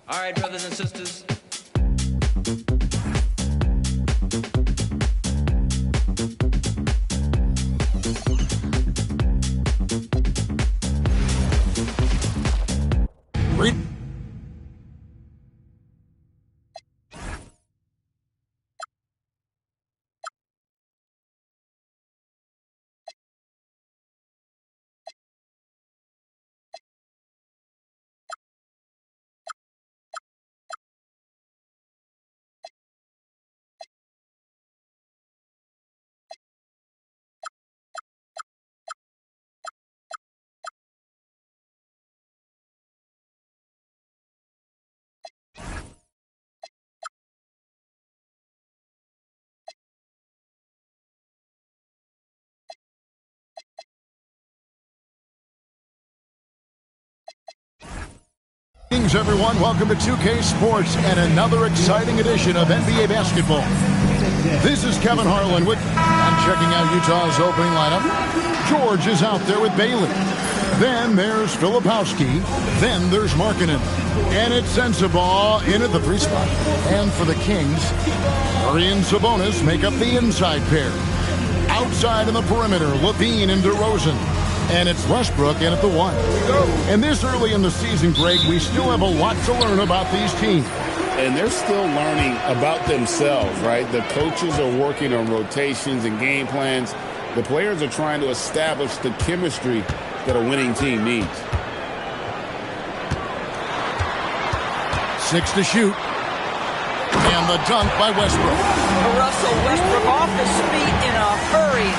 All right, brothers and sisters. Greetings, everyone. Welcome to 2K Sports and another exciting edition of NBA basketball. This is Kevin Harlan I'm checking out Utah's opening lineup. George is out there with Bailey. Then there's Filipowski. Then there's Markkanen. And it's Sensabaugh in at the 3 spot. And for the Kings, Murray and Sabonis make up the inside pair. Outside on the perimeter, Levine and DeRozan. And it's Westbrook in at the 1. And this early in the season, Greg, we still have a lot to learn about these teams. And they're still learning about themselves, right? The coaches are working on rotations and game plans. The players are trying to establish the chemistry that a winning team needs. 6 to shoot. And the dunk by Westbrook. Russell Westbrook off his feet in a hurry.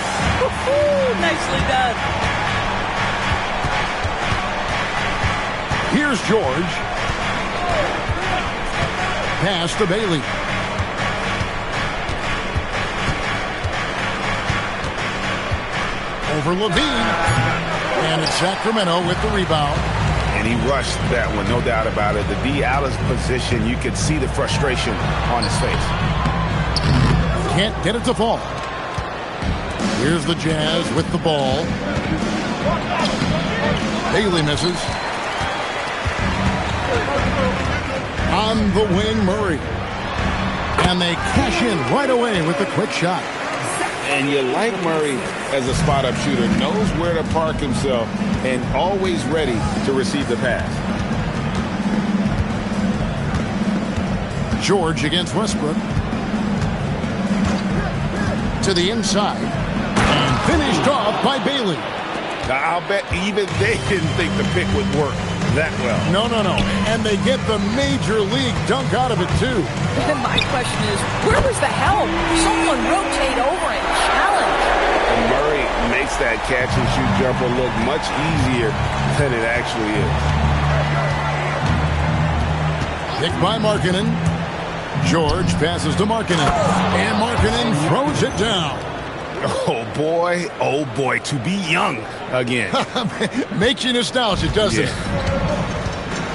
Woo-hoo, nicely done. Here's George. Pass to Bailey. Over Levine. And it's Sacramento with the rebound. And he rushed that one, no doubt about it. The D out of position, you could see the frustration on his face. Can't get it to fall. Here's the Jazz with the ball. Bailey misses. On the wing, Murray. And they cash in right away with the quick shot. And you like Murray as a spot-up shooter. Knows where to park himself and always ready to receive the pass. George against Westbrook. To the inside. And finished off by Bailey. Now, I'll bet even they didn't think the pick would work that well. No. And they get the major league dunk out of it, too. My question is, where was the help? Someone rotate over and challenge. And Murray makes that catch-and-shoot jumper look much easier than it actually is. Picked by Markkanen. George passes to Markkanen. And Markkanen throws it down. Oh boy, to be young again. Makes you nostalgic, doesn't it?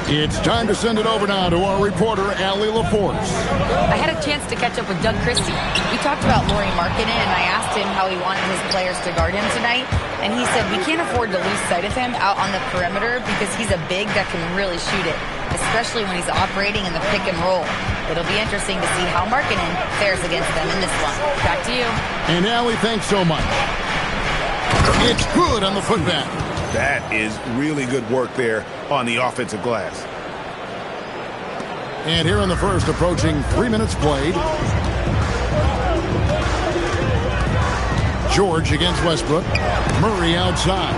It's time to send it over now to our reporter, Allie LaForce. I had a chance to catch up with Doug Christie. We talked about Lauri Markkanen, and I asked him how he wanted his players to guard him tonight. And he said, we can't afford to lose sight of him out on the perimeter because he's a big that can really shoot it, especially when he's operating in the pick and roll. It'll be interesting to see how Markkanen fares against them in this one. Back to you. And Allie, thanks so much. It's good on the putback. That is really good work there on the offensive glass. And here in the first, approaching 3 minutes played. George against Westbrook. Murray outside.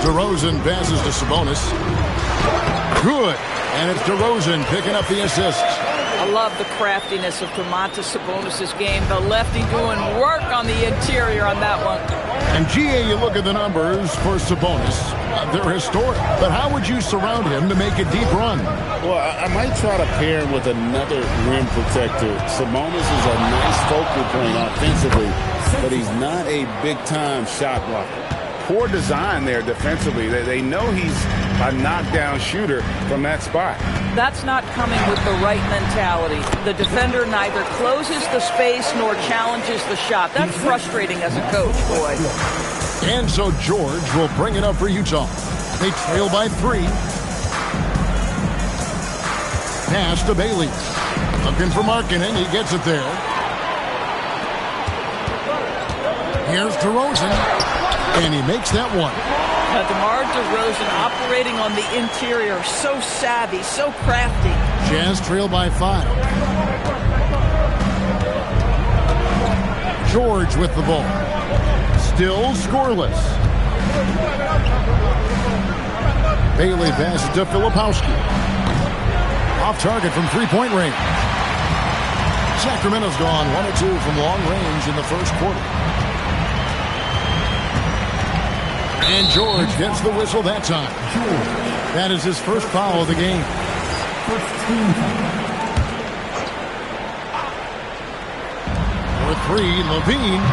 DeRozan passes to Sabonis. Good. And it's DeRozan picking up the assists. I love the craftiness of Domantas Sabonis' game. The lefty doing work on the interior on that one. And GA, you look at the numbers for Sabonis. They're historic. But how would you surround him to make a deep run? Well, I might try to pair him with another rim protector. Sabonis is a nice focal point offensively, but he's not a big-time shot blocker. Poor design there defensively. They know he's a knockdown shooter from that spot. That's not coming with the right mentality. The defender neither closes the space nor challenges the shot. That's frustrating as a coach, boy. And so George will bring it up for Utah. They trail by 3. Pass to Bailey. Looking for Markkinen. He gets it there. Here's DeRozan. And he makes that one. Now, DeMar DeRozan operating on the interior. So savvy, so crafty. Jazz trail by 5. George with the ball. Still scoreless. Bailey passes to Filipowski. Off target from three-point range. Sacramento's gone 1 of 2 from long range in the first quarter. And George gets the whistle that time. That is his first foul of the game. For 3, Levine.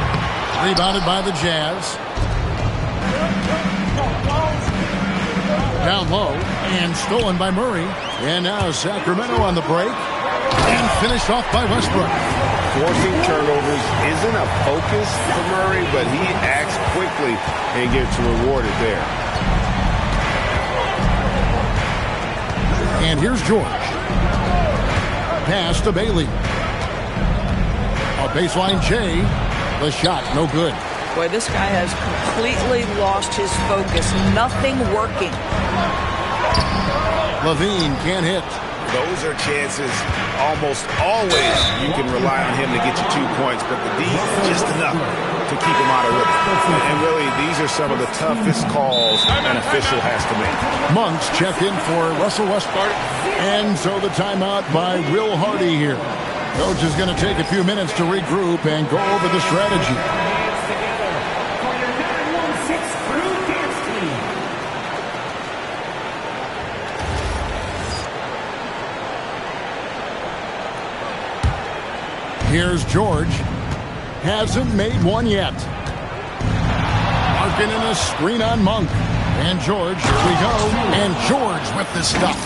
Rebounded by the Jazz. Down low and stolen by Murray. And now Sacramento on the break. And finished off by Westbrook. Forcing turnovers isn't a focus for Murray, but he acts quickly and gets rewarded there. And here's George. Pass to Bailey. A baseline J. The shot, no good. Boy, this guy has completely lost his focus. Nothing working. Levine can't hit. Those are chances almost always you can rely on him to get you 2 points, but the D just enough to keep him out of rhythm. And really, these are some of the toughest calls an official has to make. Monks check in for Russell Westbrook. And so the timeout by Will Hardy here. Coach is going to take a few minutes to regroup and go over the strategy. Here's George. Hasn't made one yet. Markkinen a screen on Monk. And George, here we go. And George with the stuff.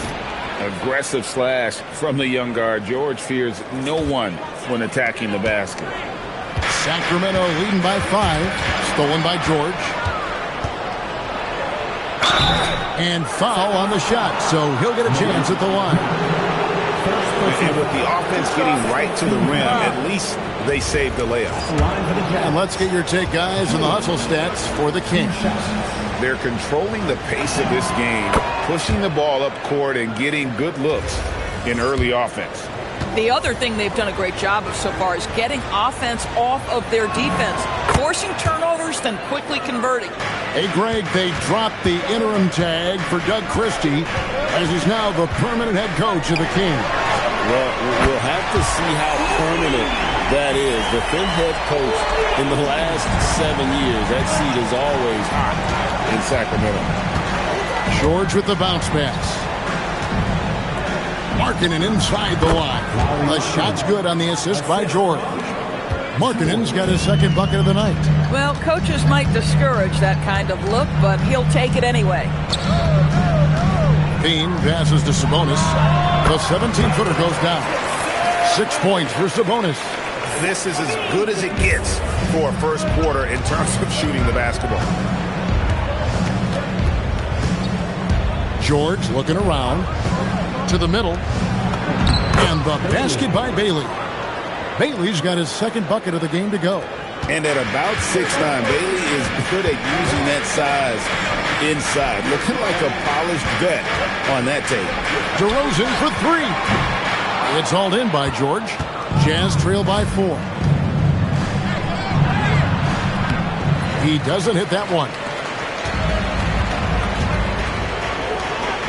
Aggressive slash from the young guard. George fears no one when attacking the basket. Sacramento leading by 5. Stolen by George. And foul on the shot, so he'll get a chance at the line. And with the offense getting right to the rim, at least they saved the layup. And let's get your take, guys, on the hustle stats for the Kings. They're controlling the pace of this game, pushing the ball up court and getting good looks in early offense. The other thing they've done a great job of so far is getting offense off of their defense, forcing turnovers, then quickly converting. Hey, Greg, they dropped the interim tag for Doug Christie as he's now the permanent head coach of the Kings. Well, we'll have to see how permanent that is. The fifth head coach in the last 7 years, that seat is always hot in Sacramento. George with the bounce pass. Markkinen inside the line. The shot's good on the assist by George. Markkinen's got his second bucket of the night. Well, coaches might discourage that kind of look, but he'll take it anyway. Bean passes to Sabonis. The 17-footer goes down. 6 points for Sabonis. This is as good as it gets for a first quarter in terms of shooting the basketball. George looking around to the middle. And the basket by Bailey. Bailey's got his second bucket of the game to go. And at about 6'9", Bailey is good at using that size inside. Looking like a polished vet on that tape. DeRozan for 3. It's hauled in by George. Jazz trail by 4. He doesn't hit that one.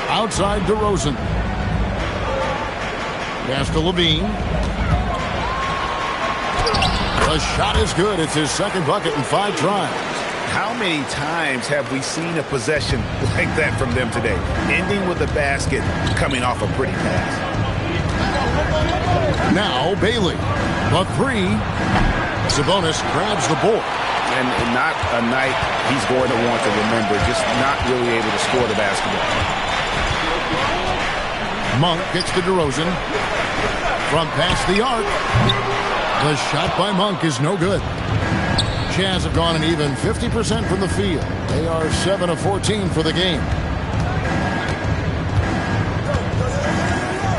Outside DeRozan. Pass to Levine. The shot is good. It's his second bucket in 5 tries. How many times have we seen a possession like that from them today? Ending with a basket coming off a pretty pass. Now Bailey. The 3. Sabonis grabs the board. And not a night he's going to want to remember. Just not really able to score the basketball. Monk gets to DeRozan. From past the arc. The shot by Monk is no good. Jazz have gone an even 50% from the field. They are 7 of 14 for the game.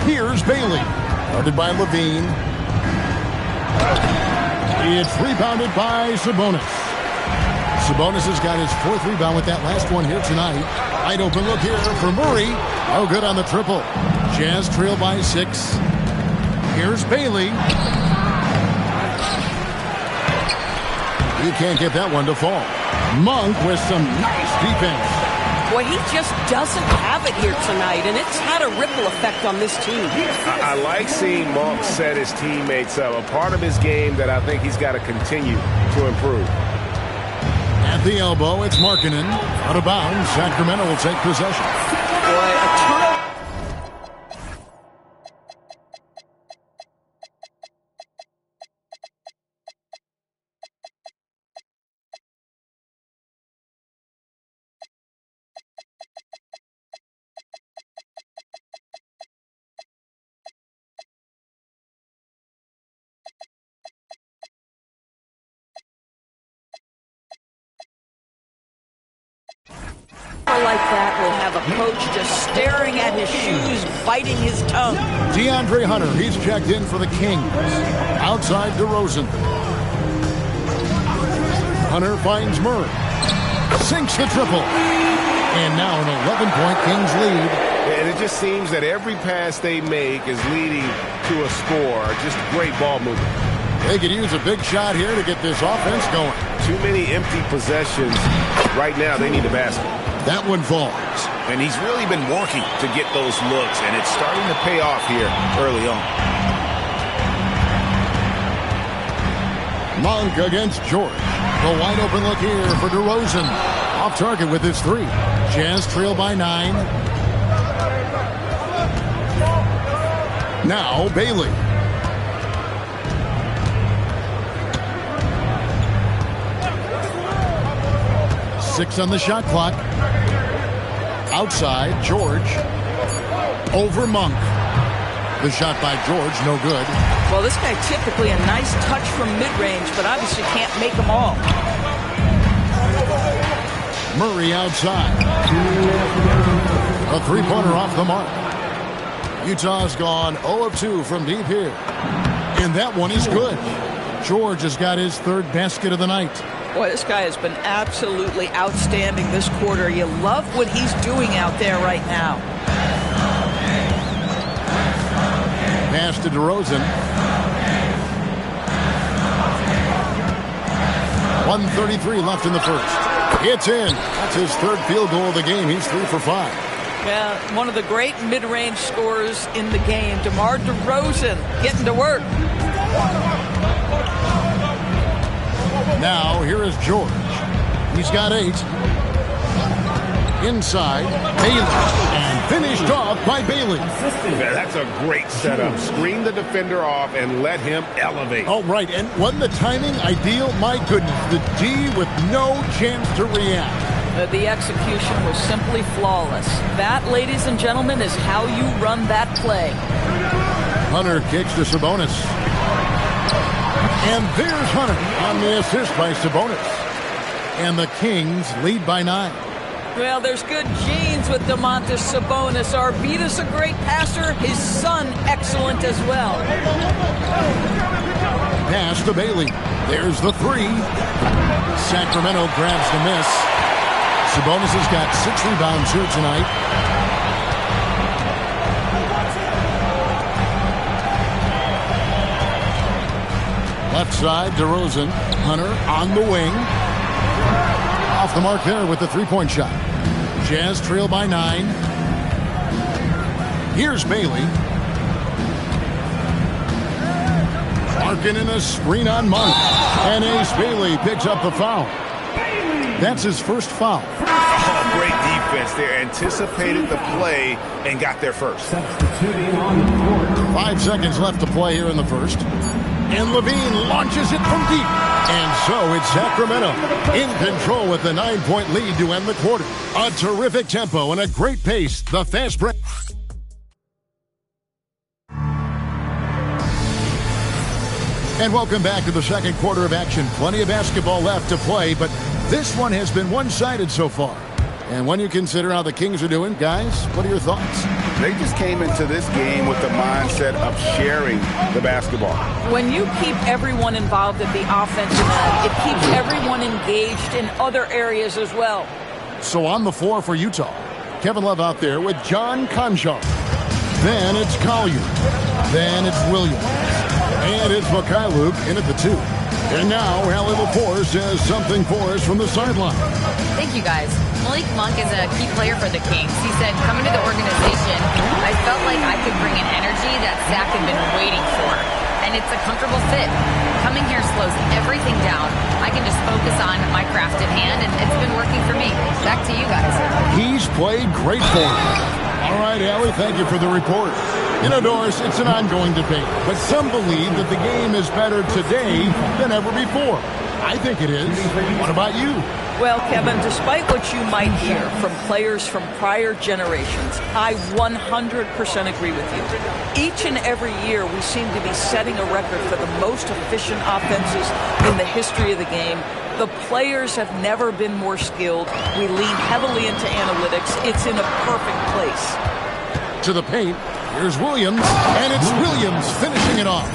Here's Bailey. Guarded by Levine. It's rebounded by Sabonis. Sabonis has got his 4th rebound with that last one here tonight. Wide open look here for Murray. Oh, good on the triple. Jazz trail by 6. Here's Bailey. He can't get that one to fall. Monk with some nice defense. Boy, he just doesn't have it here tonight, and it's had a ripple effect on this team. I like seeing Monk set his teammates up. A part of his game that I think he's got to continue to improve. At the elbow, it's Markkanen. Out of bounds, Sacramento will take possession. Boy, a turnover. Like that will have a coach just staring at his shoes, biting his tongue. DeAndre Hunter, he's checked in for the Kings. Outside DeRozan. Hunter finds Murray. Sinks the triple. And now an 11-point Kings lead. And it just seems that every pass they make is leading to a score. Just great ball movement. They could use a big shot here to get this offense going. Too many empty possessions. Right now, they need a basket. That one falls. And he's really been working to get those looks, and it's starting to pay off here early on. Monk against George. The wide open look here for DeRozan. Off target with his 3. Jazz trail by 9. Now Bailey. Six on the shot clock. Outside, George. Over Monk. The shot by George, no good. Well, this guy typically a nice touch from mid-range, but obviously can't make them all. Murray outside. A 3-pointer off the mark. Utah's gone 0 of 2 from deep here. And that one is good. George has got his 3rd basket of the night. Boy, this guy has been absolutely outstanding this quarter. You love what he's doing out there right now. Pass to DeRozan. 1:33 left in the first. It's in. That's his 3rd field goal of the game. He's 3 for 5. Yeah, one of the great mid-range scorers in the game. DeMar DeRozan getting to work. Now, here is George. He's got 8. Inside, Bailey. And finished off by Bailey. That's a great setup. Screen the defender off and let him elevate. Oh, right. And wasn't the timing ideal? My goodness. The D with no chance to react. The execution was simply flawless. That, ladies and gentlemen, is how you run that play. Hunter kicks to Sabonis. And there's Hunter on the assist by Sabonis. And the Kings lead by 9. Well, there's good genes with Domantas Sabonis. Arvidas a great passer. His son excellent as well. Pass to Bailey. There's the 3. Sacramento grabs the miss. Sabonis has got 6 rebounds here tonight. Left side, DeRozan. Hunter on the wing. Off the mark there with the 3-point shot. Jazz trail by 9. Here's Bailey. Markkanen in a screen on Monk. And Ace Bailey picks up the foul. That's his first foul. Oh, great defense there. Anticipated the play and got there first. 5 seconds left to play here in the first. And Levine launches it from deep. And so it's Sacramento in control with the 9-point lead to end the quarter. A terrific tempo and a great pace. The fast break. And welcome back to the second quarter of action. Plenty of basketball left to play, but this one has been one-sided so far. And when you consider how the Kings are doing, guys, what are your thoughts? They just came into this game with the mindset of sharing the basketball. When you keep everyone involved at the offensive end, it keeps everyone engaged in other areas as well. So on the floor for Utah, Kevin Love out there with John Conjar. Then it's Collier. Then it's Williams. And it's Mikhailuk in at the 2. And now Allie LaForce has something for us from the sideline. Thank you, guys. Malik Monk is a key player for the Kings. He said, coming to the organization, I felt like I could bring an energy that Zach had been waiting for. And it's a comfortable fit. Coming here slows everything down. I can just focus on my craft at hand, and it's been working for me. Back to you guys. He's played great for him. All right, Allie, thank you for the report. You know, Doris, it's an ongoing debate, but some believe that the game is better today than ever before. I think it is. What about you? Well, Kevin, despite what you might hear from players from prior generations, I 100% agree with you. Each and every year, we seem to be setting a record for the most efficient offenses in the history of the game. The players have never been more skilled. We lean heavily into analytics. It's in a perfect place. To the paint, here's Williams, and it's Williams finishing it off.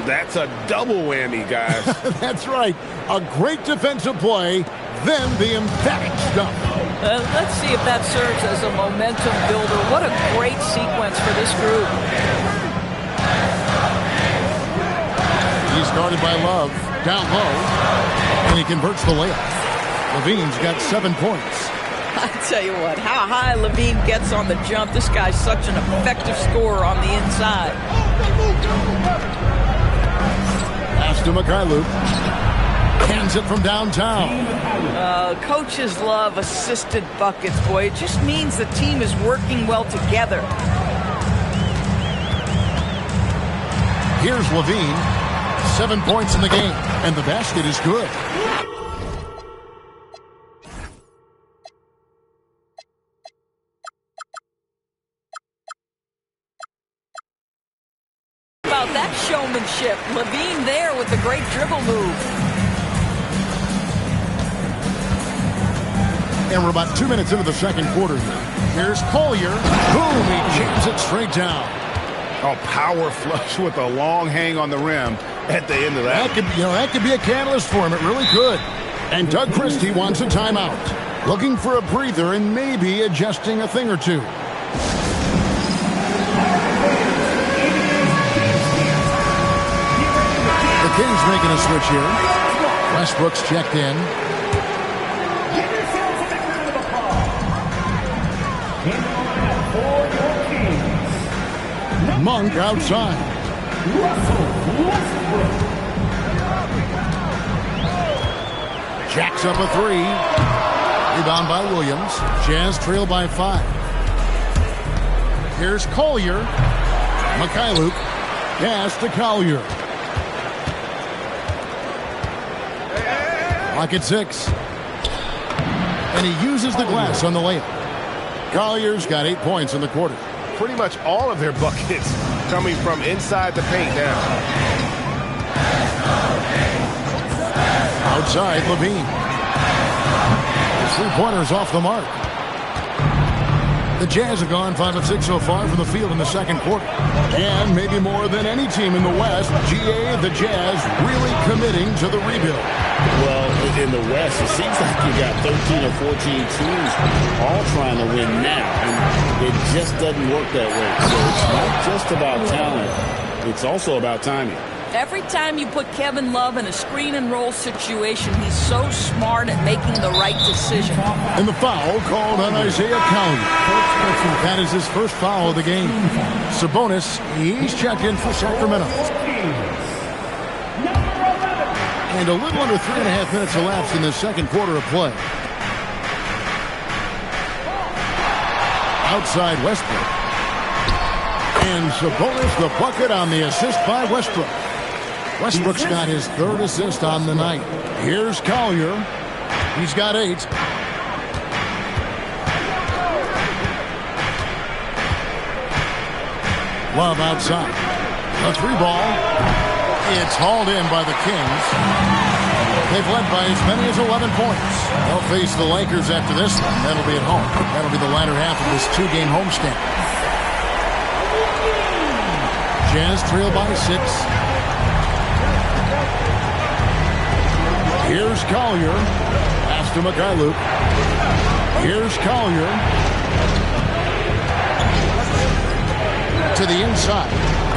That's a double whammy, guys. That's right. A great defensive play, then the emphatic stuff. Let's see if that serves as a momentum builder. What a great sequence for this group. He's guarded by Love, down low, and he converts the layup. Levine's got 7 points. I tell you what, how high Levine gets on the jump. This guy's such an effective scorer on the inside. Pass to Mikhailuk. Hands it from downtown. Coaches love assisted buckets, boy. It just means the team is working well together. Here's Levine. 7 points in the game, and the basket is good. About that showmanship. Levine there with the great dribble move. And we're about 2 minutes into the second quarter here. Here's Collier. Boom, he jams it straight down. A power flush with a long hang on the rim at the end of that. That could be a catalyst for him. It really could. And Doug Christie wants a timeout. Looking for a breather and maybe adjusting a thing or two. The Kings making a switch here. Westbrook's checked in. Monk outside. Jacks up a 3. Rebound by Williams. Jazz trail by 5. Here's Collier. Mikhailuk. Pass to Collier. Lock at 6. And he uses the glass on the layup. Collier's got 8 points in the quarter. Pretty much all of their buckets coming from inside the paint now. Outside, Levine. The three-pointer's off the mark. The Jazz have gone 5 of 6 so far from the field in the second quarter. And maybe more than any team in the West, GA, the Jazz, really committing to the rebuild. Well, in the West, it seems like you got 13 or 14 teams all trying to win now. And it just doesn't work that way. So it's not just about talent. It's also about timing. Every time you put Kevin Love in a screen and roll situation, he's so smart at making the right decision. And the foul called on Isaiah Collier. That is his first foul of the game. Sabonis, he's checked in for Sacramento. And a little under 3.5 minutes elapsed in the second quarter of play. Outside Westbrook. And Sabonis the bucket on the assist by Westbrook. Westbrook's got his third assist on the night. Here's Collier. He's got 8. Love outside. A 3-ball. It's hauled in by the Kings. They've led by as many as 11 points. They'll face the Lakers after this one. That'll be at home. That'll be the latter half of this 2-game homestand. Jazz trail by 6. Here's Collier. Pass to Mikhailuk. Here's Collier. To the inside.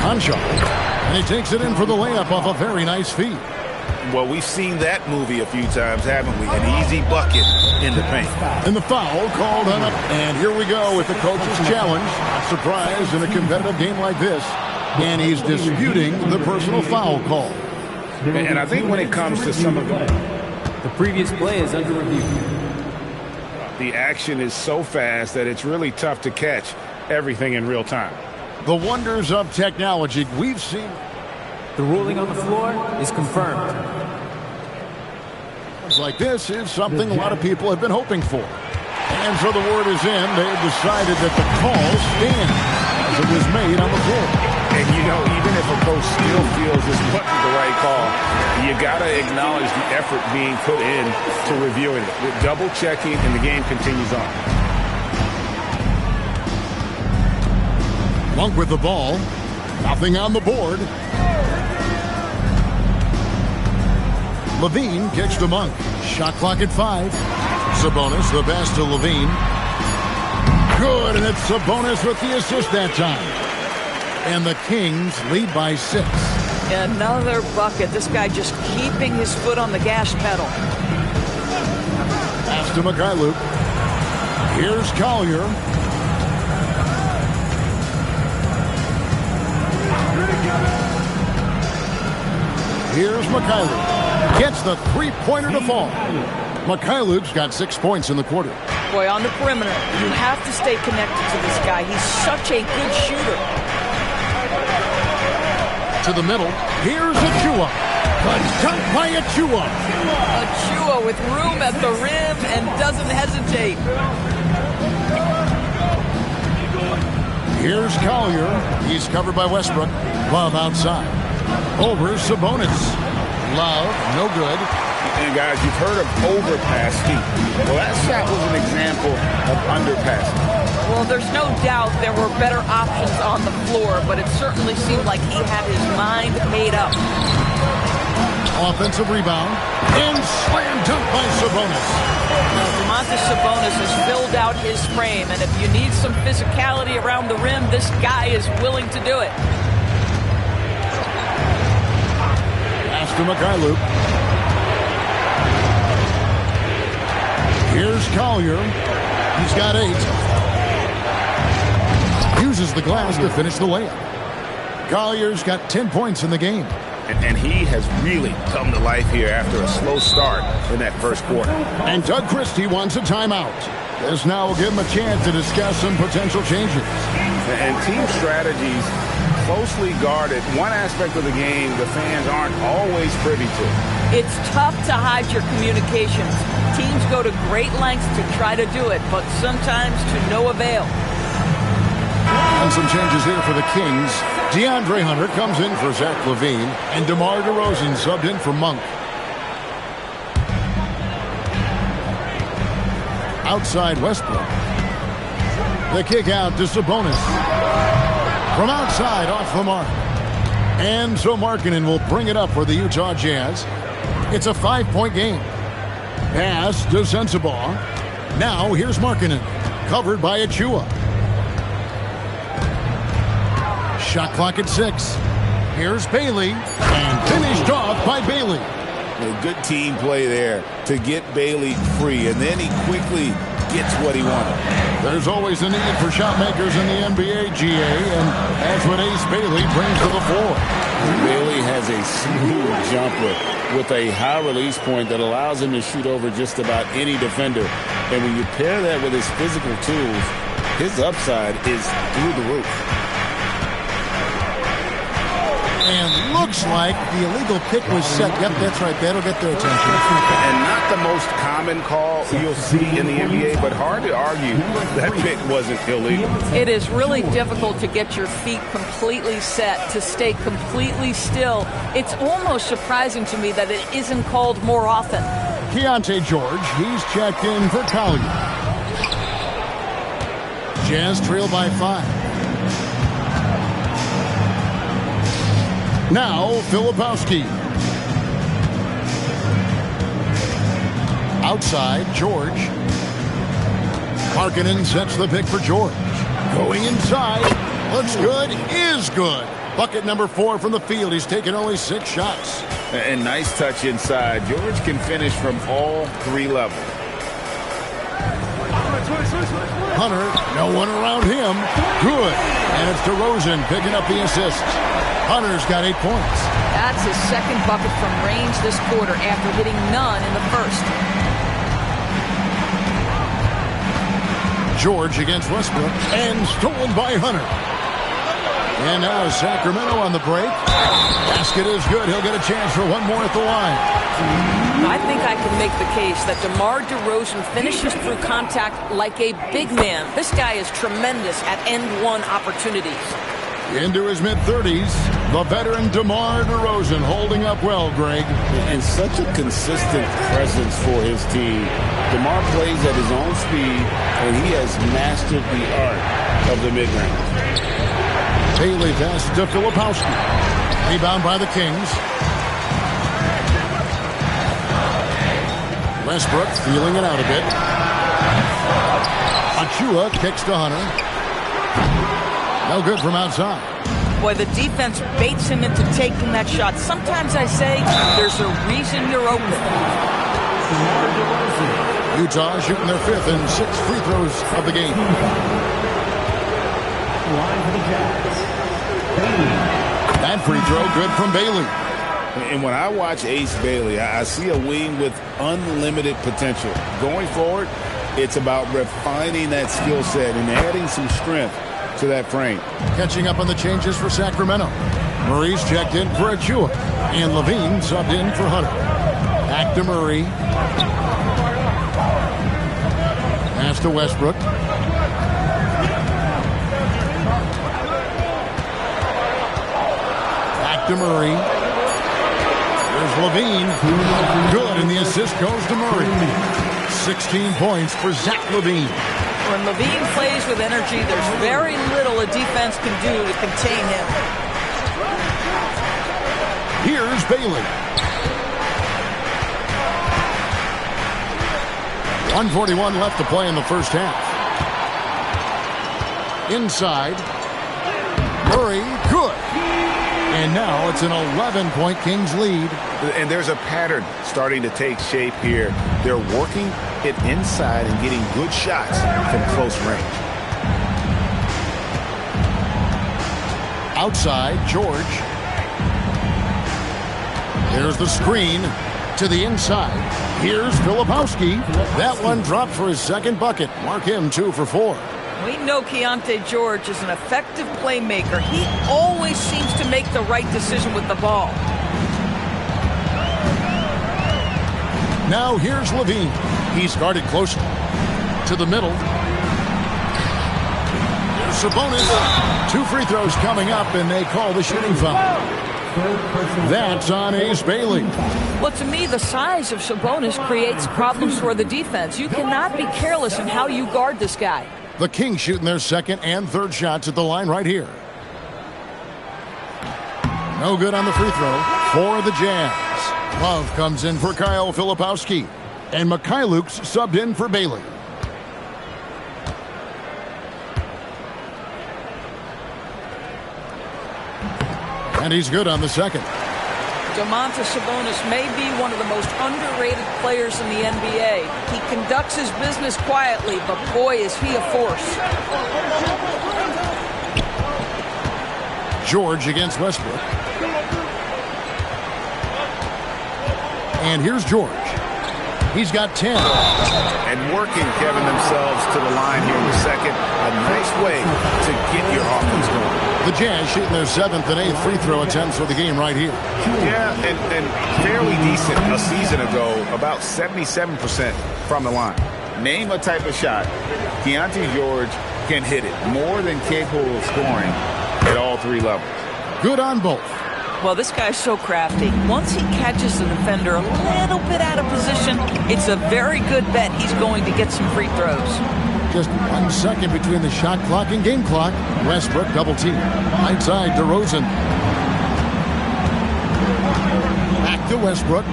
Conchar. And he takes it in for the layup off a very nice feed. Well, we've seen that movie a few times, haven't we? An easy bucket in the paint. And the foul called on it. And here we go with the coach's challenge. A surprise in a competitive game like this. And he's disputing the personal foul call. And I think when it comes to some of the previous play is under review. The action is so fast that it's really tough to catch everything in real time. The wonders of technology we've seen. The ruling on the floor is confirmed. Like this is something a lot of people have been hoping for. And so the word is in. They have decided that the call stands as it was made on the floor. And, you know, even if a coach still feels this wasn't the right call, you got to acknowledge the effort being put in to reviewing it. With double checking, and the game continues on. Monk with the ball. Nothing on the board. Levine kicks to Monk. Shot clock at 5. Sabonis, the pass to Levine. Good, and it's Sabonis with the assist that time. And the Kings lead by 6. Another bucket. This guy just keeping his foot on the gas pedal. Pass to Mikhailuk. Here's Collier. Here's Mikhailuk. Gets the three-pointer to fall. Mikhailuk's got 6 points in the quarter. Boy, on the perimeter, you have to stay connected to this guy. He's such a good shooter. To the middle. Here's Achua. Good dunk by Achua. Achua with room at the rim and doesn't hesitate. Here's Collier. He's covered by Westbrook. Love outside. Over Sabonis. Love, no good. And guys, you've heard of overpass feet. Well, that shot was an example of underpassing. Well, there's no doubt there were better options on the floor, but it certainly seemed like he had his mind made up. Offensive rebound. And slam dunk by Sabonis. Domantas Sabonis has filled out his frame, and if you need some physicality around the rim, this guy is willing to do it. Pass to Mikhailuk. Here's Collier. He's got 8. Uses the glass to finish the layup. Collier's got 10 points in the game. And he has really come to life here after a slow start in that first quarter. And Doug Christie wants a timeout. This now will give him a chance to discuss some potential changes. And team strategies closely guarded. One aspect of the game the fans aren't always privy to. It's tough to hide your communications. Teams go to great lengths to try to do it, but sometimes to no avail. And some changes here for the Kings. DeAndre Hunter comes in for Zach LaVine, and DeMar DeRozan subbed in for Monk. Outside Westbrook. The kick out to Sabonis. From outside, off the mark. And so Markkanen will bring it up for the Utah Jazz. It's a 5-point game. Pass to Sensabaugh. Now here's Markkanen. Covered by Achua. Shot clock at 6. Here's Bailey. And finished off by Bailey. A good team play there to get Bailey free. And then he quickly gets what he wanted. There's always a need for shot makers in the NBA, GA, and that's what Ace Bailey brings to the floor. Bailey has a smooth jumper with a high release point that allows him to shoot over just about any defender. And when you pair that with his physical tools, his upside is through the roof. And looks like the illegal pick was set. Yep, that's right. That'll get their attention. And not the most common call you'll see in the NBA, but hard to argue that pick wasn't illegal. It is really difficult to get your feet completely set, to stay completely still. It's almost surprising to me that it isn't called more often. Keontae George, he's checked in for Collier. Jazz trail by 5. Now, Filipowski. Outside, George. Markkanen sets the pick for George. Going inside. Looks good. Is good. Bucket number 4 from the field. He's taken only 6 shots. And nice touch inside. George can finish from all 3 levels. Hunter, no one around him. Good. And it's DeRozan picking up the assist. Hunter's got 8 points. That's his second bucket from range this quarter after hitting none in the first. George against Westbrook, and stolen by Hunter. And now Sacramento on the break. Basket is good. He'll get a chance for one more at the line. I think I can make the case that DeMar DeRozan finishes through contact like a big man. This guy is tremendous at end-one opportunities. Into his mid-30s, the veteran DeMar DeRozan holding up well, Greg. And such a consistent presence for his team. DeMar plays at his own speed, and he has mastered the art of the mid-range. Bailey pass to Filipowski. Rebound by the Kings. Westbrook feeling it out a bit. Achua kicks to Hunter. No good from outside. Boy, the defense baits him into taking that shot. Sometimes I say there's a reason you're open. Utah shooting their 5th and 6th free throws of the game. That free throw good from Bailey. And when I watch Ace Bailey, I see a wing with unlimited potential. Going forward, it's about refining that skill set and adding some strength to that frame. Catching up on the changes for Sacramento. Murray's checked in for Achua. And Levine subbed in for Hunter. Back to Murray. Pass to Westbrook. Back to Murray. There's Levine. Good, and the assist goes to Murray. 16 points for Zach Levine. When Levine plays with energy, there's very little a defense can do to contain him. Here's Bailey. 1:41 left to play in the first half. Inside. Murray, good. And now it's an 11-point Kings lead. And there's a pattern starting to take shape here. They're working it inside and getting good shots from close range. Outside, George. There's the screen to the inside. Here's Filipowski. That one dropped for his second bucket. Mark him 2 for 4. We know Keontae George is an effective playmaker. He always seems to make the right decision with the ball. Now here's Levine. He's guarded closer. To the middle. There's Sabonis. 2 free throws coming up, and they call the shooting foul. That's on Ace Bailey. Well, to me, the size of Sabonis creates problems for the defense. You cannot be careless in how you guard this guy. The Kings shooting their second and third shots at the line right here. No good on the free throw for the Jazz. Love comes in for Kyle Filipowski. And Mikhailuk's subbed in for Bailey. And he's good on the second. Domantas Sabonis may be one of the most underrated players in the NBA. He conducts his business quietly, but boy, is he a force. George against Westbrook. And here's George. He's got 10. And working, Kevin, themselves to the line here in the second. A nice way to get your offense going. The Jazz shooting their 7th and 8th free throw attempts for the game right here. Yeah, and fairly decent a season ago, about 77% from the line. Name a type of shot. Keontae George can hit it, more than capable of scoring at all 3 levels. Good on both. Well, this guy's so crafty. Once he catches the defender a little bit out of position, it's a very good bet he's going to get some free throws. Just 1 second between the shot clock and game clock. Westbrook double team. Right side, DeRozan. Back to Westbrook.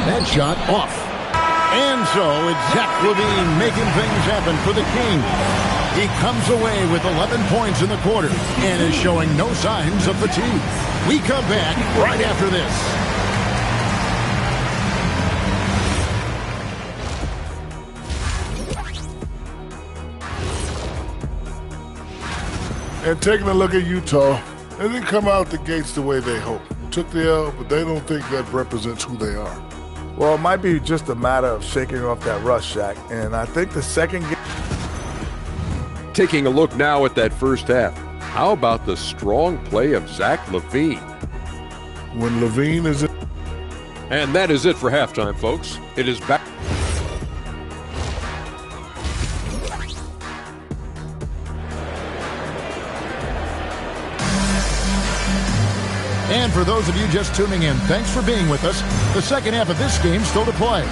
That shot off. And so it's Zach LaVine making things happen for the Kings. He comes away with 11 points in the quarter and is showing no signs of fatigue. We come back right after this. And taking a look at Utah, they didn't come out the gates the way they hoped. Took the L, but they don't think that represents who they are. Well, it might be just a matter of shaking off that rust, Shaq. And I think the second game... Taking a look now at that first half. How about the strong play of Zach LaVine? When LaVine is in... And that is it for halftime, folks. It is back... And for those of you just tuning in, thanks for being with us. The second half of this game still to play.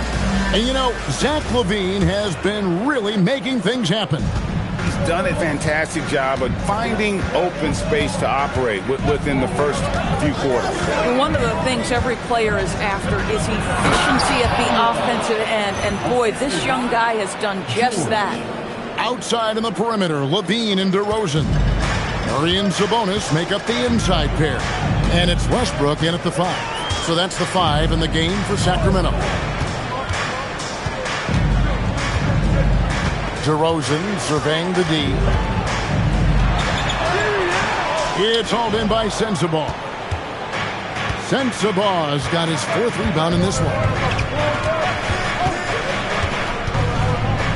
And you know, Zach LaVine has been really making things happen. He's done a fantastic job of finding open space to operate within the first few quarters. One of the things every player is after is efficiency at the offensive end. And boy, this young guy has done just that. Outside in the perimeter, LaVine and DeRozan. Murray and Sabonis make up the inside pair. And it's Westbrook in at the 5. So that's the 5 in the game for Sacramento. DeRozan surveying the D. It's hauled in by Sensabaugh. Sensabaugh's got his 4th rebound in this one.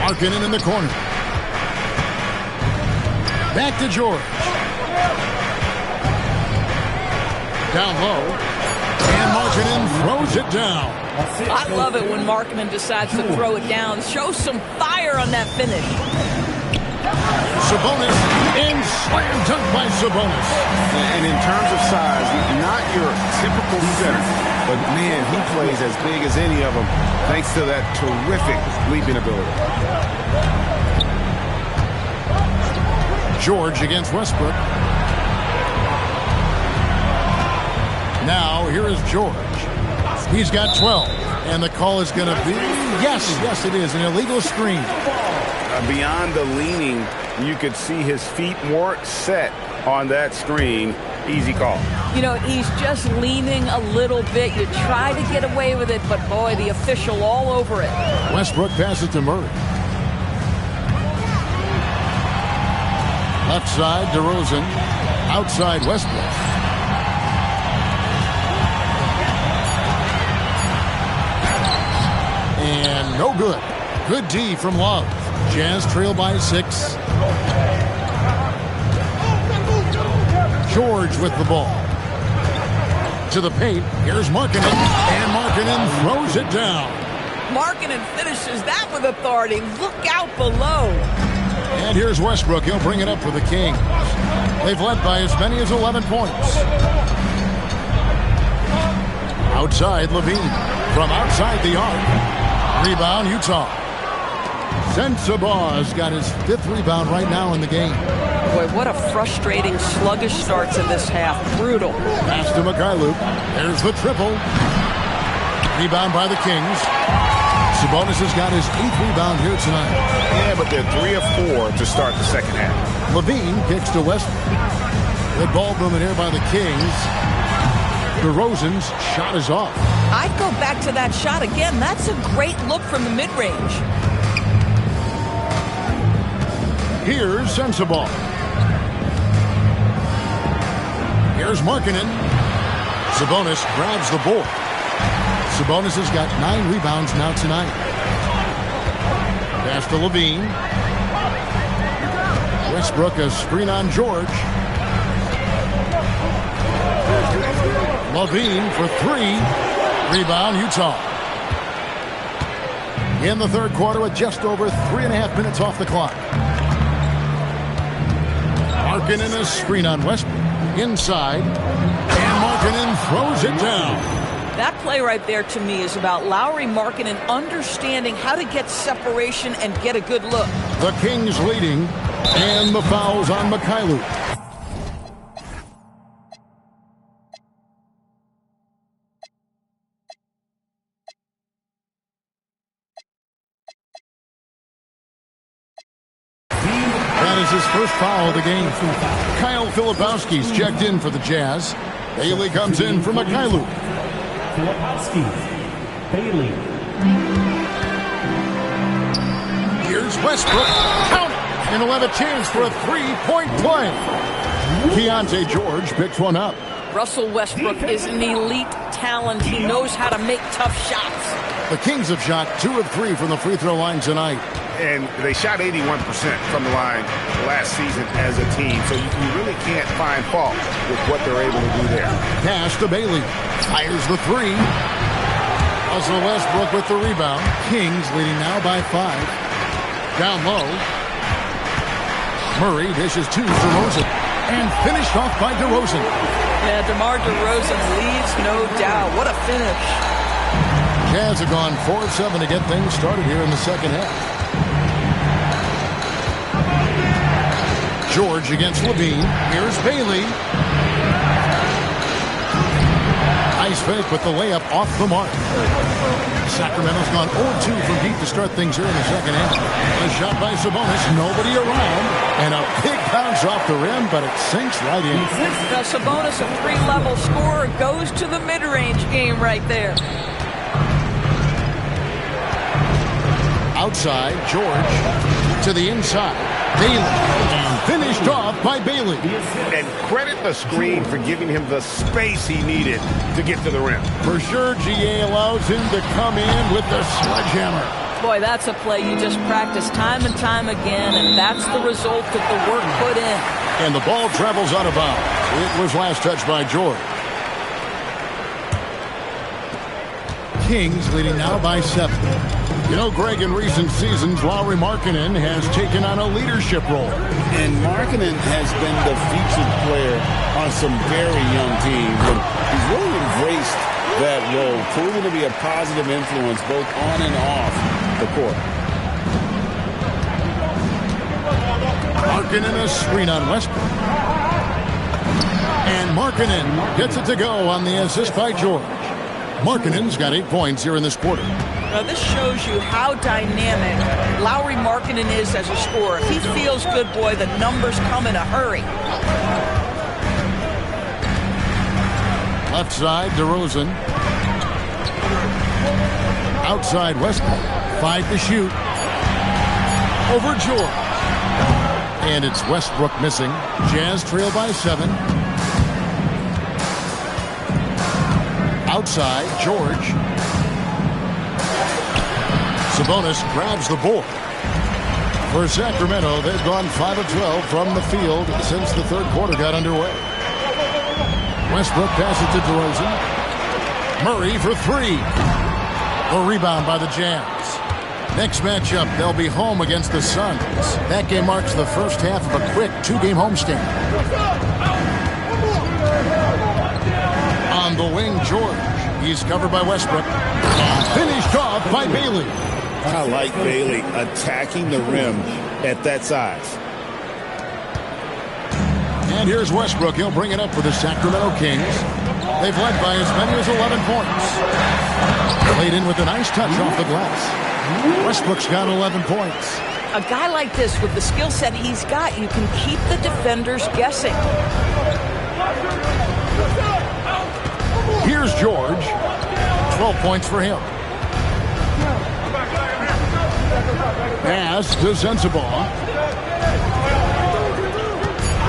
Markkanen in the corner. Back to George. Down low. And Markkanen throws it down. I love it when Markkanen decides to throw it down. Show some fire on that finish. Sabonis and slam dunk by Sabonis. And in terms of size, not your typical center, but man, he plays as big as any of them thanks to that terrific leaping ability. George against Westbrook. Now, here is George. He's got 12. And the call is going to be, yes, it is, an illegal screen. Beyond the leaning, you could see his feet weren't set on that screen. Easy call. You know, he's just leaning a little bit. You try to get away with it, but boy, the official all over it. Westbrook passes to Murray. Left side, DeRozan. Outside, Westbrook. And no good. Good D from Love. Jazz trail by 6. George with the ball. To the paint. Here's Markkanen. And Markkanen throws it down. Markkanen finishes that with authority. Look out below. And here's Westbrook. He'll bring it up for the Kings. They've led by as many as 11 points. Outside, LaVine. From outside the arc. Rebound, Utah. Sensabaugh's got his 5th rebound right now in the game. Boy, what a frustrating, sluggish start to this half. Brutal. Pass to Mikhailuk. There's the triple. Rebound by the Kings. Sabonis has got his 8th rebound here tonight. Yeah, but they're 3 of 4 to start the second half. LaVine kicks to Westbrook. Good ball movement here by the Kings. DeRozan's shot is off. I'd go back to that shot again. That's a great look from the mid-range. Here's Sensabaugh. Here's Markkanen. Sabonis grabs the board. Sabonis has got 9 rebounds now tonight. Pass to LaVine. Westbrook a screen on George. LaVine for 3. Rebound, Utah. In the third quarter with just over 3.5 minutes off the clock. Markkanen a screen on Westbrook. Inside. And Markkanen throws it down. That play right there to me is about Lauri Markkanen understanding how to get separation and get a good look. The Kings leading. And the fouls on Mikhailuk. That is his first foul of the game. Kyle Filipowski's checked in for the Jazz. Bailey comes in for Mikhailuk. Filipowski. Bailey. Here's Westbrook. Count it. And he'll have a chance for a three-point play. Keontae George picks one up. Russell Westbrook is an elite talent. He knows how to make tough shots. The Kings have shot 2 of 3 from the free throw line tonight. And they shot 81% from the line last season as a team. So you really can't find fault with what they're able to do there. Pass to Bailey. Fires the 3. Russell Westbrook with the rebound. Kings leading now by 5. Down low. Murray dishes to DeRozan. And finished off by DeRozan. Yeah, DeMar DeRozan leads, no doubt. What a finish. Jazz have gone 4 of 7 to get things started here in the second half. George against Levine. Here's Bailey. Nice fake with the layup off the mark. Sacramento's gone 0-2 from deep to start things here in the second half. A shot by Sabonis. Nobody around. And a big bounce off the rim, but it sinks right in. Now Sabonis, a 3-level scorer, goes to the mid-range game right there. Outside, George to the inside. Bailey. And finished off by Bailey. And credit the screen for giving him the space he needed to get to the rim. For sure, GA allows him to come in with the sledgehammer. Boy, that's a play you just practice time and time again, and that's the result of the work put in. And the ball travels out of bounds. It was last touched by George. Kings leading now by 7. You know, Greg, in recent seasons, Lauri Markkanen has taken on a leadership role. And Markkanen has been the featured player on some very young teams. And he's really embraced that role, proving to be a positive influence both on and off the court. Markkanen a screen on Westbrook. And Markkanen gets it to go on the assist by George. Markkanen's got 8 points here in this quarter. Now, this shows you how dynamic Lauri Markkanen is as a scorer. If he feels good, boy, the numbers come in a hurry. Left side, DeRozan. Outside, Westbrook. 5 to shoot. Over George. And it's Westbrook missing. Jazz trail by 7. Outside, George. Sabonis grabs the board. For Sacramento, they've gone 5 of 12 from the field since the third quarter got underway. Westbrook passes to DeRozan. Murray for 3. A rebound by the Jazz. Next matchup, they'll be home against the Suns. That game marks the first half of a quick 2-game homestand. On the wing, George. He's covered by Westbrook. Finished off by Bailey. I like Bailey attacking the rim at that size. And here's Westbrook. He'll bring it up for the Sacramento Kings. They've led by as many as 11 points. Played in with a nice touch off the glass. Westbrook's got 11 points. A guy like this, with the skill set he's got, you can keep the defenders guessing. Here's George. 12 points for him. Pass to Sensabaugh.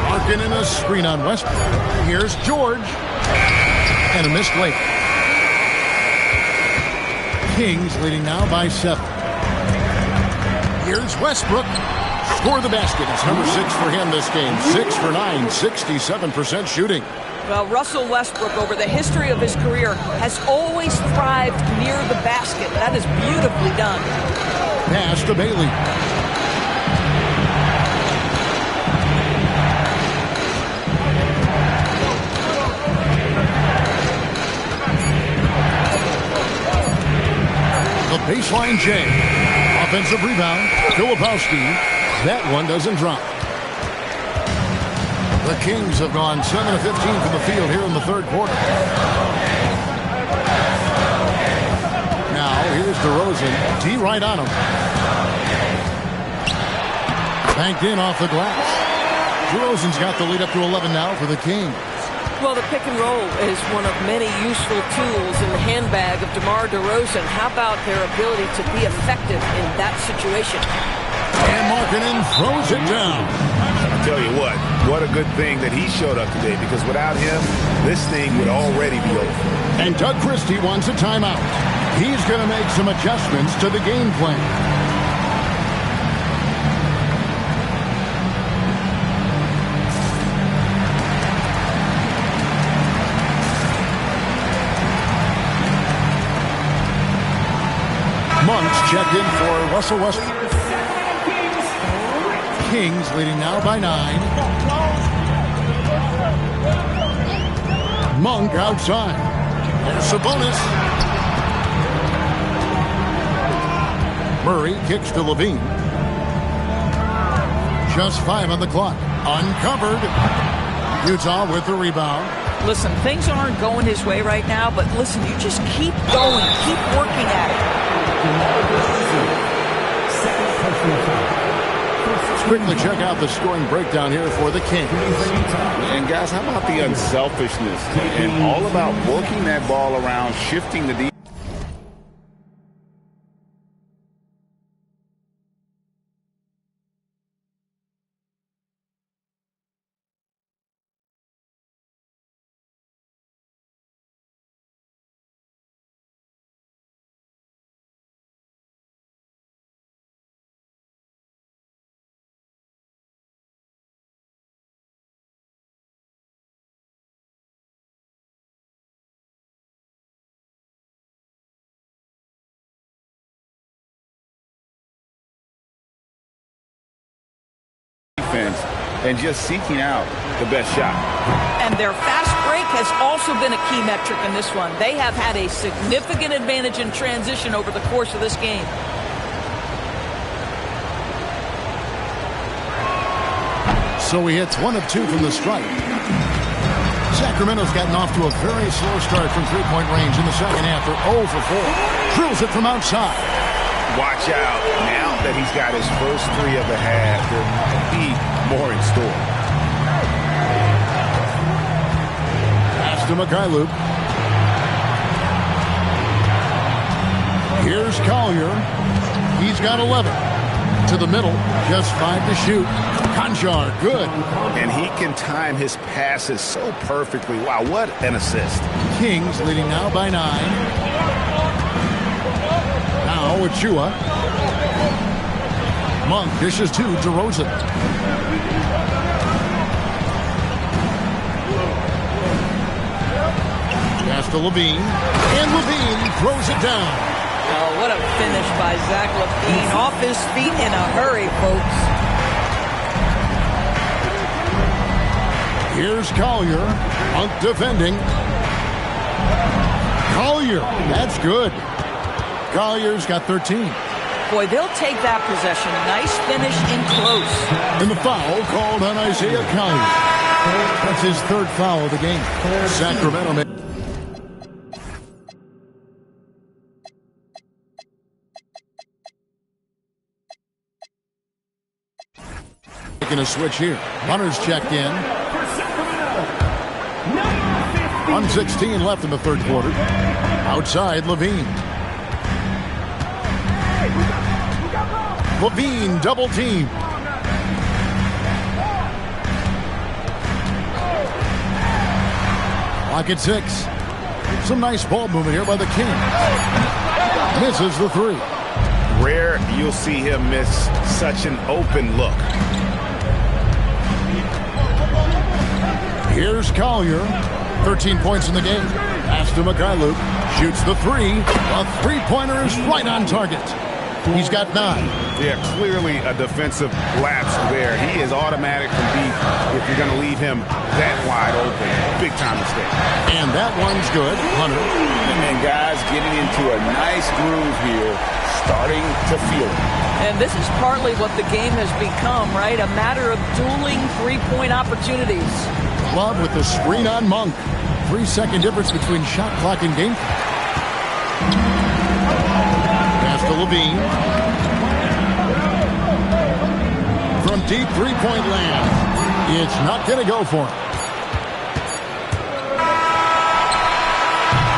Markkanen a screen on Westbrook. Here's George. And a missed layup. Kings leading now by 7. Here's Westbrook. Score the basket. It's number 6 for him this game. 6 for 9, 67% shooting. Well, Russell Westbrook, over the history of his career, has always thrived near the basket. That is beautifully done. Pass to Bailey. The baseline J. Offensive rebound. Filipowski. That one doesn't drop. The Kings have gone 7 of 15 from the field here in the third quarter. Now, here's DeRozan. D right on him. Banked in off the glass. DeRozan's got the lead up to 11 now for the Kings. Well, the pick and roll is one of many useful tools in the handbag of DeMar DeRozan. How about their ability to be effective in that situation? And Markkanen throws it down. I tell you what a good thing that he showed up today, because without him, this thing would already be over. And Doug Christie wants a timeout. He's going to make some adjustments to the game plan. Monk's checked in for Russell Westbrook. Kings leading now by 9. Monk outside. There's Sabonis. Murray kicks to Levine. Just 5 on the clock. Uncovered. Utah with the rebound. Listen, things aren't going his way right now, but listen, you just keep going. Keep working at it. Let's quickly check out the scoring breakdown here for the Kings. And guys, how about the unselfishness and all about working that ball around, shifting the defense? And just seeking out the best shot. And their fast break has also been a key metric in this one. They have had a significant advantage in transition over the course of this game. So he hits 1 of 2 from the stripe. Sacramento's gotten off to a very slow start from three-point range in the second half. They're 0 for 4. Drills it from outside. Watch out. Now that he's got his first 3 of the half, there might be more in store. Pass to Mikhailuk. Here's Collier. He's got 11. To the middle. Just 5 to shoot. Conchar, good. And he can time his passes so perfectly. Wow, what an assist. Kings leading now by 9. Now Achua. Monk dishes to DeRozan. Pass to Levine. And Levine throws it down. Oh, what a finish by Zach LaVine. Off his feet in a hurry, folks. Here's Collier. Monk defending. Collier. That's good. Collier's got 13. Boy, they'll take that possession. Nice finish in close. And the foul called on Isaiah Collier. That's his 3rd foul of the game. Sacramento. Making a switch here. Hunter's checked in. 1:16 left in the 3rd quarter. Outside, Levine. Levine double team. Clock at 6. Some nice ball movement here by the Kings. Misses the 3. Rare you'll see him miss such an open look. Here's Collier. 13 points in the game. Pass to Mikhailuk. Shoots the 3. A three-pointer is right on target. He's got 9. Yeah, clearly a defensive lapse there. He is automatic from deep if you're going to leave him that wide open. Big time mistake. And that one's good. Hunter. And guys getting into a nice groove here, starting to feel it. And this is partly what the game has become, right? A matter of dueling three-point opportunities. Love with the screen on Monk. 3-second difference between shot clock and game clock. Pass to Levine. From from deep three-point land. It's not going to go for him.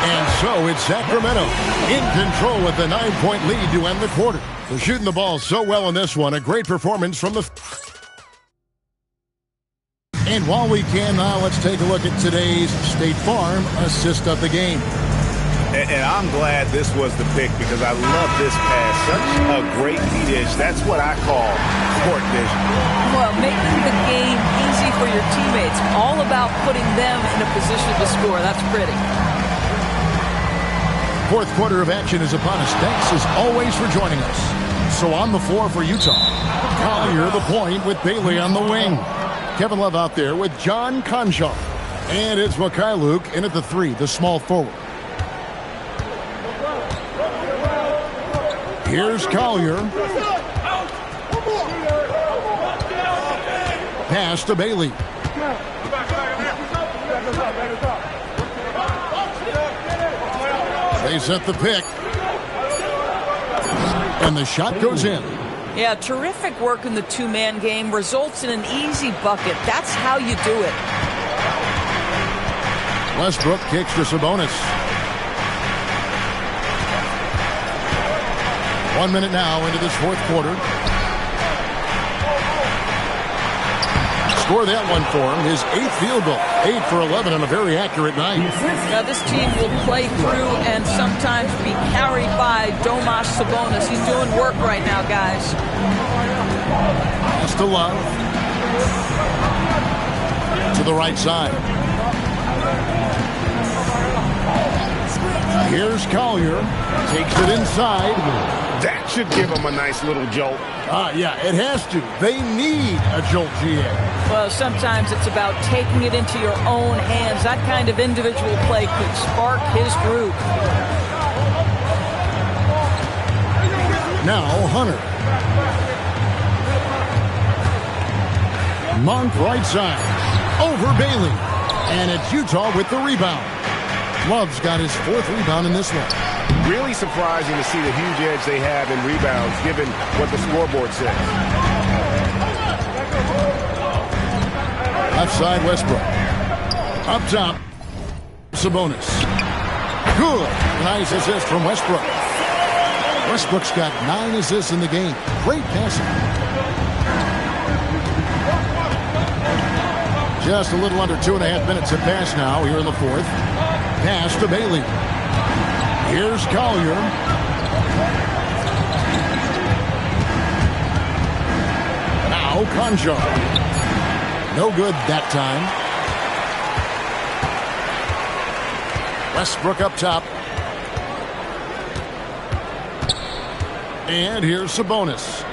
And so it's Sacramento in control with the 9-point lead to end the quarter. They're shooting the ball so well in this one. A great performance from the... And while we can now, let's take a look at today's State Farm assist of the game. And I'm glad this was the pick because I love this pass. Such a great dish. That's what I call court vision. Well, making the game easy for your teammates. All about putting them in a position to score. That's pretty. Fourth quarter of action is upon us. Thanks as always for joining us. So on the floor for Utah, Collier the point with Bailey on the wing. Kevin Love out there with John Conchar. And it's Mikhailuk in at the 3, the small forward. Here's Collier. Pass to Bailey. They set the pick. And the shot goes in. Yeah, terrific work in the two-man game. Results in an easy bucket. That's how you do it. Westbrook kicks to Sabonis. 1 minute now into this fourth quarter. Score that one for him. His 8th field goal. 8 for 11 on a very accurate night. Now this team will play through and sometimes be carried by Domas Sabonis. He's doing work right now, guys. Pass to Love. To the right side. Here's Collier. Takes it inside. That should give them a nice little jolt. Yeah, it has to. They need a jolt, GA. Well, sometimes it's about taking it into your own hands. That kind of individual play could spark his group. Now Hunter. Monk right side. Over Bailey. And it's Utah with the rebound. Love's got his 4th rebound in this one. Really surprising to see the huge edge they have in rebounds, given what the scoreboard says. Left side, Westbrook. Up top, Sabonis. Good. Nice assist from Westbrook. Westbrook's got 9 assists in the game. Great passing. Just a little under 2.5 minutes have passed now here in the fourth. Pass to Bailey. Here's Collier. Now Conchar. No good that time. Westbrook up top. And here's Sabonis.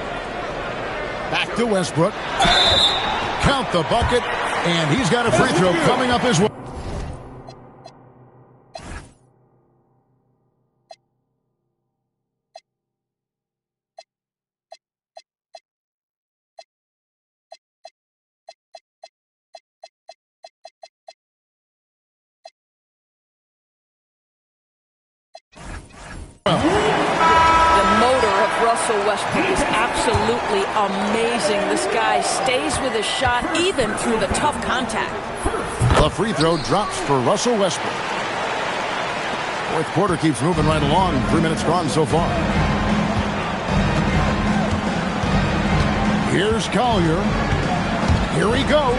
Back to Westbrook. Count the bucket. And he's got a free throw coming up as well. Westbrook is absolutely amazing. This guy stays with his shot even through the tough contact. The free throw drops for Russell Westbrook. Fourth quarter keeps moving right along. 3 minutes gone so far. Here's Collier. Here he goes.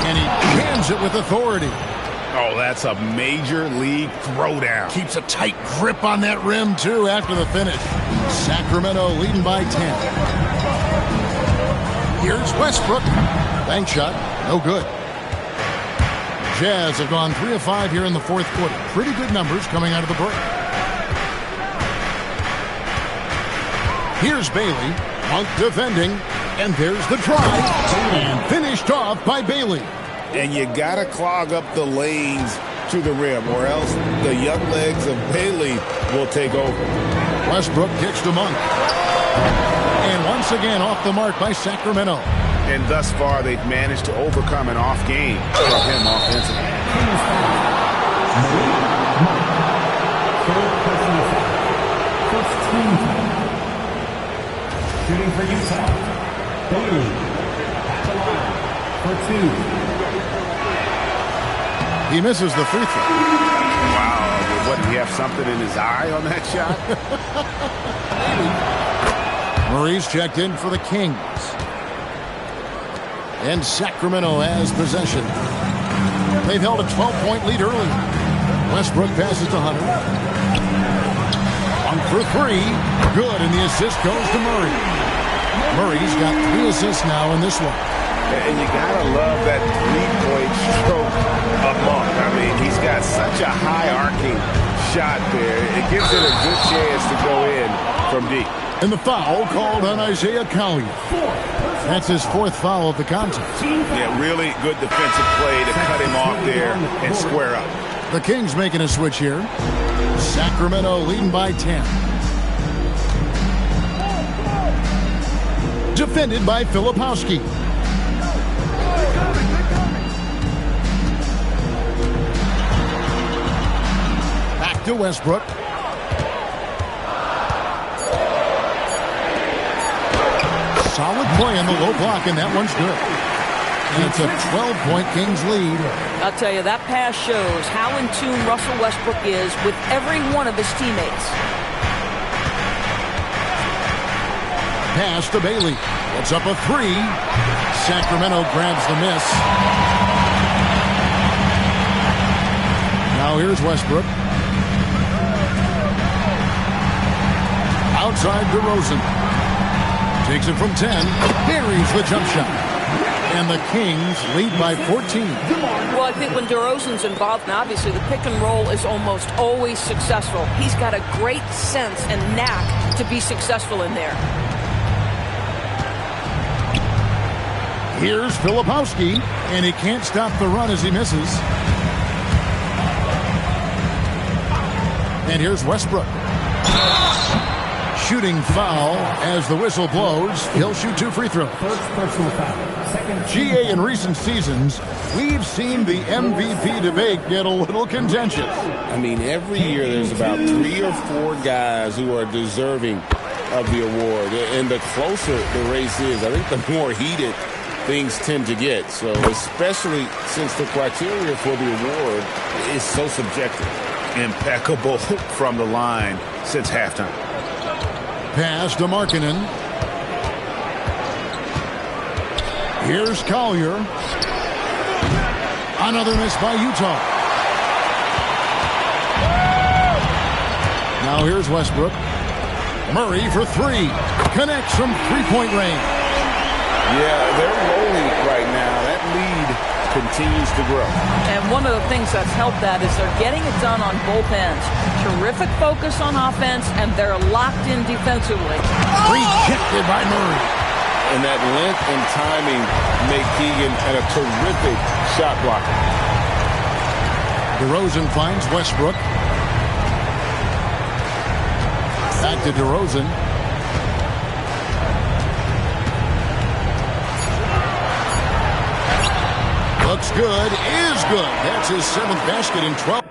And he jams it with authority. Oh, that's a major league throwdown. Keeps a tight grip on that rim, too, after the finish. Sacramento leading by 10. Here's Westbrook. Bank shot. No good. Jazz have gone 3 of 5 here in the fourth quarter. Pretty good numbers coming out of the break. Here's Bailey. Monk defending. And there's the try. And finished off by Bailey. And you got to clog up the lanes to the rim, or else the young legs of Bailey will take over. Westbrook kicks to Monk. And once again off the mark by Sacramento. And thus far, they've managed to overcome an off game from him offensively. Shooting for Utah, Bailey. for 2. He misses the free throw. Wow, what, did he have something in his eye on that shot? Murray's checked in for the Kings. And Sacramento has possession. They've held a 12-point lead early. Westbrook passes to Hunter. On for 3. Good, and the assist goes to Murray. Murray's got 3 assists now in this one. And you gotta love that 3-point stroke a monk. I mean, he's got such a high-arcing shot there. It gives it a good chance to go in from deep. And the foul called on Isaiah Collier. That's his 4th foul of the contest. Yeah, really good defensive play to cut him off there and square up. The Kings making a switch here. Sacramento leading by 10. Defended by Filipowski. Back to Westbrook. Solid play in the low block, and that one's good. And it's a 12-point Kings lead. I'll tell you, that pass shows how in tune Russell Westbrook is with every one of his teammates. Pass to Bailey. It's up a 3. Sacramento grabs the miss. Now here's Westbrook. Outside DeRozan. Takes it from 10. Buries the jump shot. And the Kings lead by 14. Well, I think when DeRozan's involved, and obviously the pick and roll is almost always successful. He's got a great sense and knack to be successful in there. Here's Filipowski, and he can't stop the run as he misses. And here's Westbrook. Shooting foul as the whistle blows. He'll shoot 2 free throws. First personal foul. Second. GA, in recent seasons, we've seen the MVP debate get a little contentious. I mean, every year there's about 3 or 4 guys who are deserving of the award. And the closer the race is, I think the more heated things tend to get. So especially since the criteria for the award is so subjective. Impeccable from the line since halftime. Pass to Markkanen. Here's Collier. Another miss by Utah. Now here's Westbrook. Murray for 3. Connects from 3-point range. Yeah, they're rolling right now. That lead continues to grow. And one of the things that's helped that is they're getting it done on both ends. Terrific focus on offense, and they're locked in defensively. Rejected by Murray. And that length and timing make Keegan a terrific shot blocker. DeRozan finds Westbrook. Back to DeRozan. Looks good, is good. That's his 7th basket in 12.